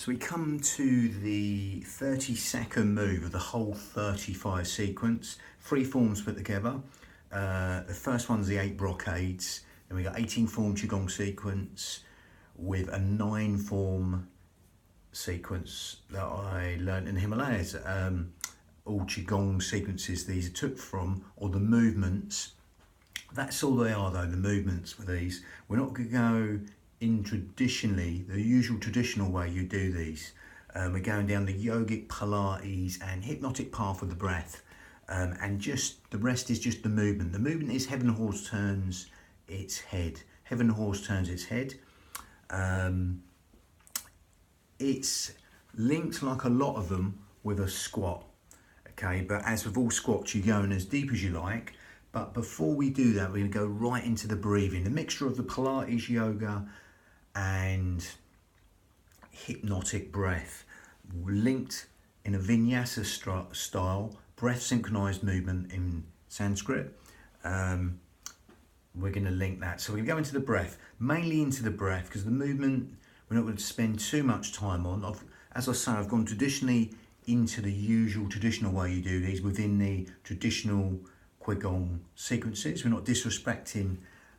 So we come to the 30-second move of the whole 35 sequence. 3 forms put together. The first one's the 8 brocades. Then we got 18 form qigong sequence with a 9 form sequence that I learned in the Himalayas. All qigong sequences these are took from, or the movements. That's all they are though, the movements with these. We're not going to go in traditionally, the usual traditional way you do these. We're going down the yogic, Pilates and hypnotic path of the breath. And just the rest is just the movement. The movement is heaven horse turns its head. Heaven horse turns its head. It's linked like a lot of them with a squat. Okay, but as with all squats, you go in as deep as you like. But before we do that, we're going to go right into the breathing. The mixture of the Pilates yoga and hypnotic breath, linked in a vinyasa style, breath synchronized movement in Sanskrit. We're going to link that. So we're going to go into the breath, mainly into the breath, because the movement we're not going to spend too much time on. As I say, I've gone traditionally into the usual traditional way you do these within the traditional qigong sequences. We're not disrespecting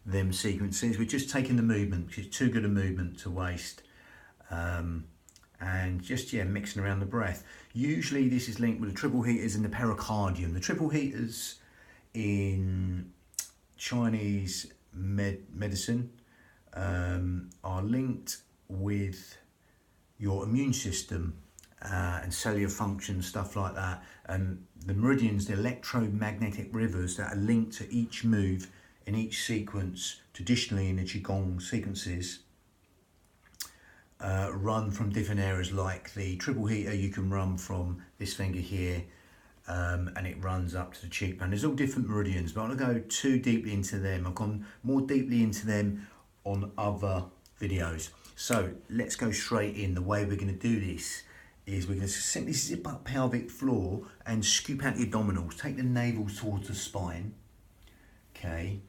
them sequences. We're just taking the movement because it's too good a movement to waste. And just mixing around the breath. Usually this is linked with the triple heaters and the pericardium. The triple heaters in Chinese medicine are linked with your immune system and cellular function, stuff like that. And the meridians, the electromagnetic rivers that are linked to each move in each sequence, traditionally in the qigong sequences, run from different areas. Like the triple heater, you can run from this finger here, and it runs up to the cheekbone. There's all different meridians, but I don't go too deeply into them. I've gone more deeply into them on other videos. So let's go straight in. The way we're going to do this is we're going to simply zip up pelvic floor and scoop out your abdominals. Take the navel towards the spine. Okay.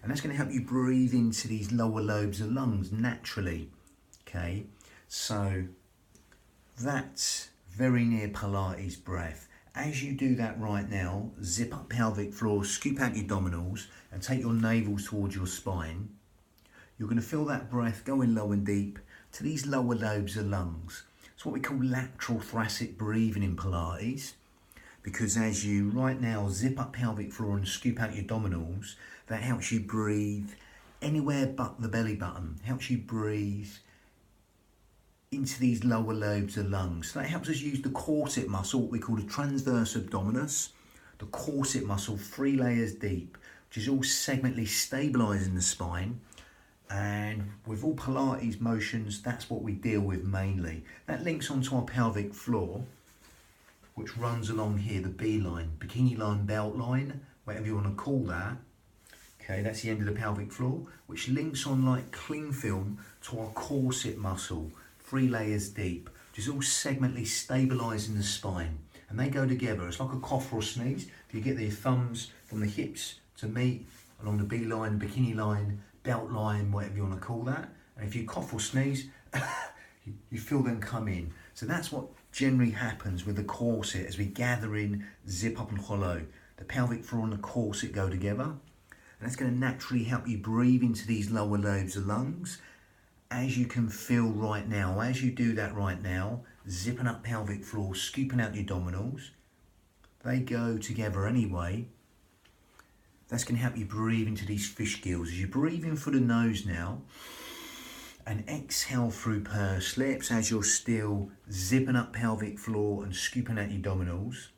And that's going to help you breathe into these lower lobes of lungs naturally. Okay. So that's very near Pilates breath. As you do that right now, zip up pelvic floor, scoop out your abdominals and take your navel towards your spine. You're going to feel that breath going low and deep to these lower lobes of lungs. It's what we call lateral thoracic breathing in Pilates, because as you right now zip up pelvic floor and scoop out your abdominals, that helps you breathe anywhere but the belly button. Helps you breathe into these lower lobes of lungs. So that helps us use the corset muscle, what we call the transverse abdominis, the corset muscle, 3 layers deep, which is all segmentally stabilising the spine. And with all Pilates motions, that's what we deal with mainly. That links onto our pelvic floor, which runs along here, the B line, bikini line, belt line, whatever you want to call that. Okay, that's the end of the pelvic floor, which links on like cling film to our corset muscle, 3 layers deep, which is all segmentally stabilising the spine. And they go together. It's like a cough or a sneeze. If you get the thumbs from the hips to meet along the B line, bikini line, belt line, whatever you want to call that. And if you cough or sneeze, you feel them come in. So that's what generally happens with the corset as we gather in, zip up and hollow. The pelvic floor and the corset go together. And that's going to naturally help you breathe into these lower lobes of lungs. As you can feel right now, as you do that right now, zipping up pelvic floor, scooping out your abdominals, they go together anyway. That's going to help you breathe into these fish gills. As you breathe in through the nose now and exhale through pursed lips as you're still zipping up pelvic floor and scooping out your abdominals.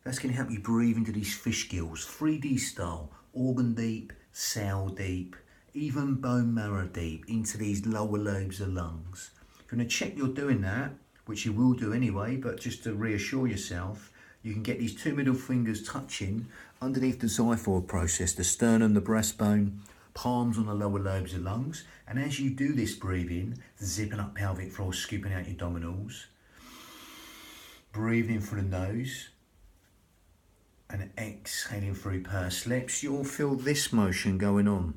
That's going to help you breathe into these fish gills, 3D style, organ deep, cell deep, even bone marrow deep into these lower lobes of lungs. If you're going to check you're doing that, which you will do anyway, but just to reassure yourself, you can get these 2 middle fingers touching underneath the xiphoid process, the sternum, the breastbone, palms on the lower lobes of lungs. And as you do this breathing, zipping up pelvic floor, scooping out your abdominals, breathing in through the nose and exhaling through pursed lips, you'll feel this motion going on.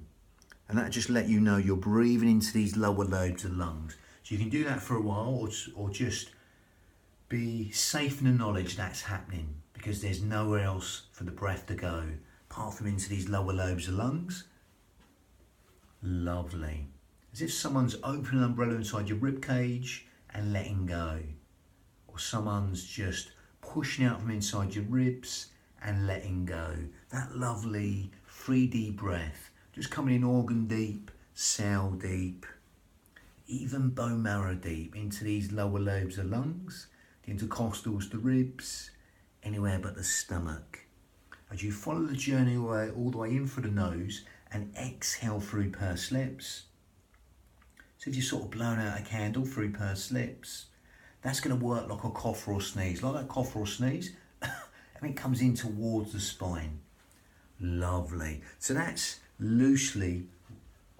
And that just let you know you're breathing into these lower lobes of the lungs. So you can do that for a while, or just be safe in the knowledge that's happening, because there's nowhere else for the breath to go apart from into these lower lobes of lungs. Lovely. As if someone's opening an umbrella inside your rib cage and letting go. Or someone's just pushing out from inside your ribs and letting go. That lovely 3D breath, just coming in organ deep, cell deep, even bone marrow deep into these lower lobes of lungs, the intercostals, the ribs, anywhere but the stomach. As you follow the journey all the way in through the nose and exhale through pursed lips. So if you're sort of blowing out a candle through pursed lips, that's going to work like a cough or a sneeze. Like that cough or sneeze, and it comes in towards the spine. Lovely. So that's loosely,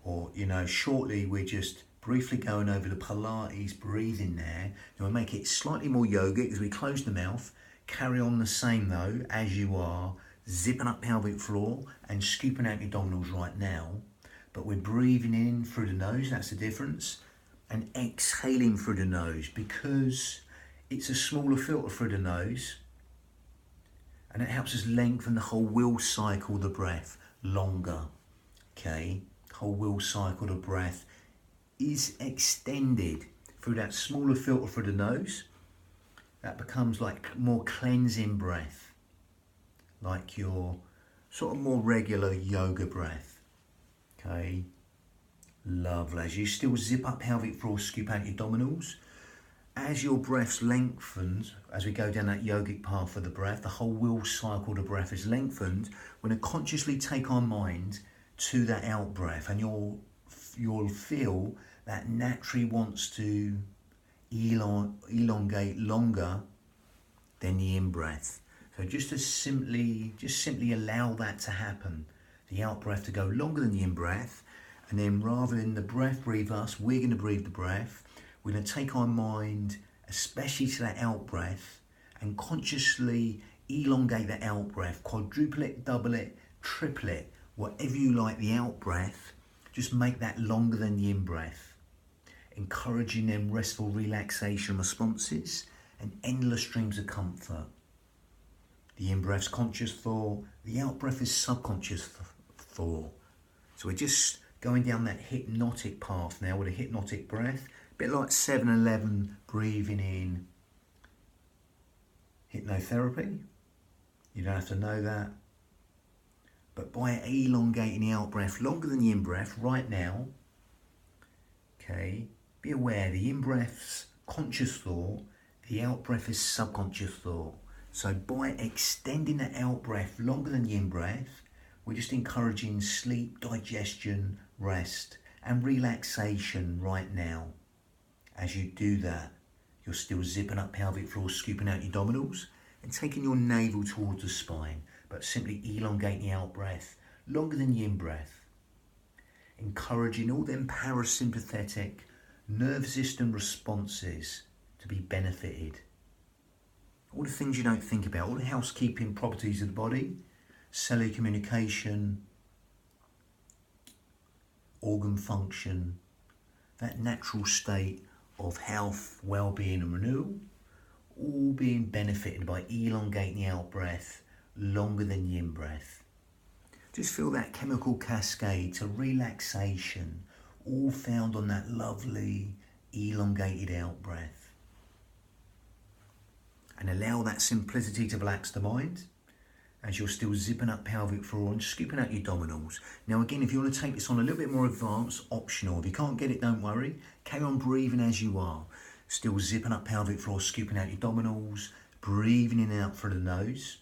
or shortly, we're just briefly going over the Pilates breathing there. And we'll make it slightly more yogic as we close the mouth. Carry on the same though, as you are, zipping up pelvic floor and scooping out your abdominals right now. But we're breathing in through the nose, that's the difference, and exhaling through the nose, because it's a smaller filter through the nose, and it helps us lengthen the whole will cycle of the breath longer. Okay, whole will cycle of the breath is extended through that smaller filter through the nose. That becomes like more cleansing breath, like your sort of more regular yoga breath. Okay, lovely. As you still zip up pelvic floor, scoop out your abdominals. As your breath's lengthened, as we go down that yogic path of the breath, the whole will cycle of the breath is lengthened. We're going to consciously take our mind to that out breath, and you'll feel that naturally wants to elongate longer than the in breath. So just simply allow that to happen. The out breath to go longer than the in breath, and then rather than the breath breathe us, we're going to breathe the breath. We're going to take our mind, especially to that out breath, and consciously elongate the out breath, quadruple it, double it, triple it, whatever you like the out breath, just make that longer than the in breath, encouraging them restful relaxation responses and endless streams of comfort. The in breath's conscious thought, the out breath is subconscious thought. So we're just going down that hypnotic path now with a hypnotic breath, a bit like 7-Eleven breathing in hypnotherapy. You don't have to know that. But by elongating the out breath longer than the in breath right now, okay, be aware the in breath's conscious thought, the out breath is subconscious thought. So by extending the out breath longer than the in breath, we're just encouraging sleep, digestion, rest and relaxation right now. As you do that, you're still zipping up pelvic floor, scooping out your abdominals and taking your navel towards the spine, but simply elongating the out breath longer than the in breath. Encouraging all them parasympathetic nervous system responses to be benefited. All the things you don't think about, all the housekeeping properties of the body, cellular communication, organ function, that natural state of health, well-being and renewal, all being benefited by elongating the out breath longer than the in breath. Just feel that chemical cascade to relaxation, all found on that lovely elongated out breath. And allow that simplicity to relax the mind as you're still zipping up pelvic floor and scooping out your abdominals. Now again, if you want to take this on a little bit more advanced, optional. If you can't get it, don't worry. Carry on breathing as you are. Still zipping up pelvic floor, scooping out your abdominals, breathing in and out through the nose,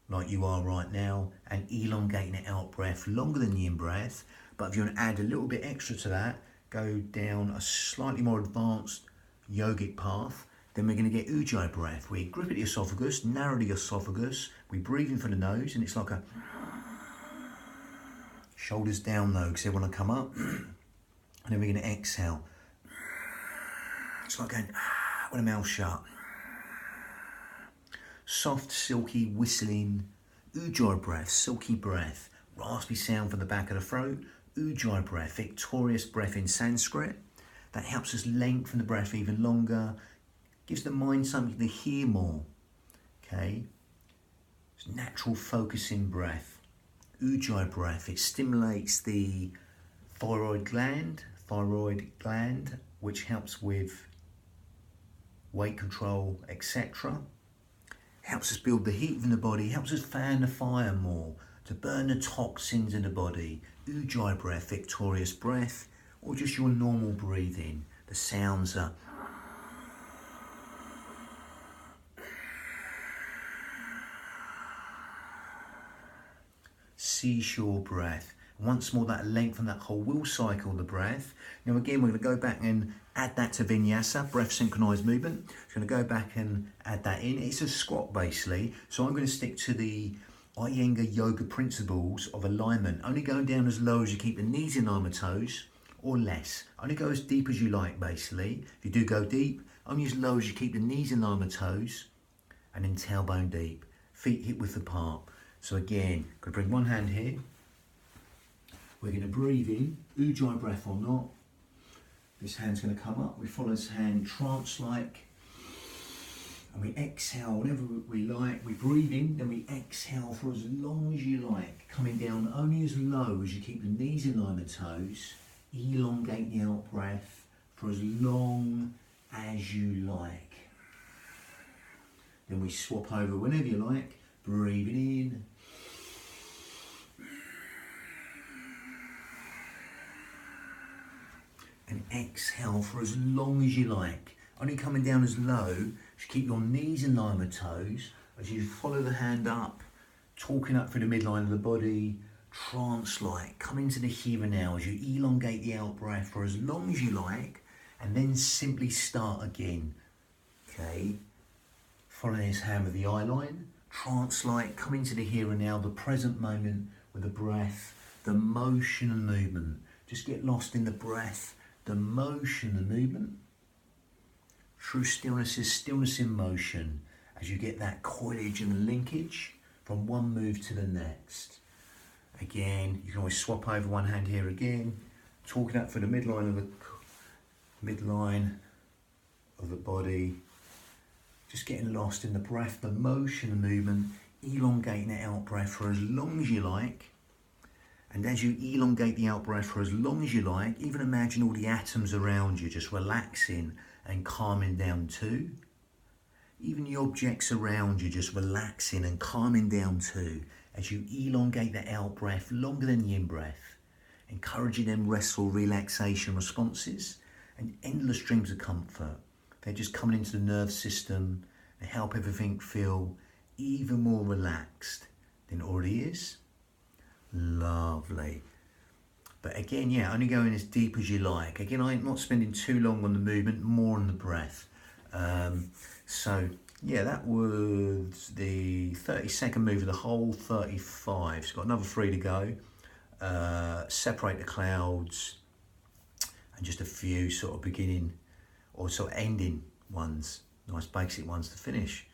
like you are right now, and elongating the out breath longer than the in breath. But if you want to add a little bit extra to that, go down a slightly more advanced yogic path, then we're going to get ujjayi breath. We grip at the esophagus, narrow the esophagus, we breathe in through the nose, and it's like a shoulders down though, because they want to come up, and then we're going to exhale. It's like going with a mouth shut. Soft, silky, whistling ujjayi breath, silky breath, raspy sound from the back of the throat. Ujjayi breath, victorious breath in Sanskrit. That helps us lengthen the breath even longer, gives the mind something to hear more. Okay, it's natural focusing breath. Ujjayi breath, it stimulates the thyroid gland, which helps with weight control, etc. Helps us build the heat in the body, helps us fan the fire more, to burn the toxins in the body. Ujjayi breath, victorious breath, or just your normal breathing. The sounds are seashore breath. Once more, that lengthen that whole will cycle of the breath. Now again, we're going to go back and add that to vinyasa, breath synchronized movement. We're going to go back and add that in. It's a squat basically, so I'm going to stick to the Iyengar yoga principles of alignment. Only going down as low as you keep the knees in line with toes, or less. Only go as deep as you like basically. If you do go deep, only as low as you keep the knees in line with toes, and then tailbone deep, feet hip width apart. So again, going to bring one hand here. We're going to breathe in, Ujjayi breath or not. This hand's going to come up. We follow this hand trance-like. And we exhale whenever we like. We breathe in, then we exhale for as long as you like. Coming down only as low as you keep the knees in line with toes. Elongate the out breath for as long as you like. Then we swap over whenever you like. Breathing in. And exhale for as long as you like. Only coming down as low as you keep your knees in line with toes, as you follow the hand up, talking up through the midline of the body, trance-like, come into the here and now as you elongate the out breath for as long as you like, and then simply start again. Okay, following this hand with the eye line, trance-like, come into the here and now, the present moment with the breath, the motion and movement. Just get lost in the breath, the motion and movement. True stillness is stillness in motion, as you get that coilage and linkage from one move to the next. Again, you can always swap over one hand here again, talking up for the midline of the body. Just getting lost in the breath, the motion and movement, elongating the out breath for as long as you like. And as you elongate the out breath for as long as you like, even imagine all the atoms around you just relaxing and calming down too. Even the objects around you just relaxing and calming down too, as you elongate the out breath longer than the in breath, encouraging them restful relaxation responses and endless dreams of comfort. They're just coming into the nerve system and help everything feel even more relaxed than it already is. Lovely. But again, yeah, only going as deep as you like. Again, I'm not spending too long on the movement, more on the breath. So yeah, that was the 30-second move of the whole 35. So got another 3 to go. Separate the clouds, and just a few sort of beginning or sort of ending ones. Nice basic ones to finish.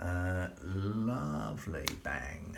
Lovely, bang.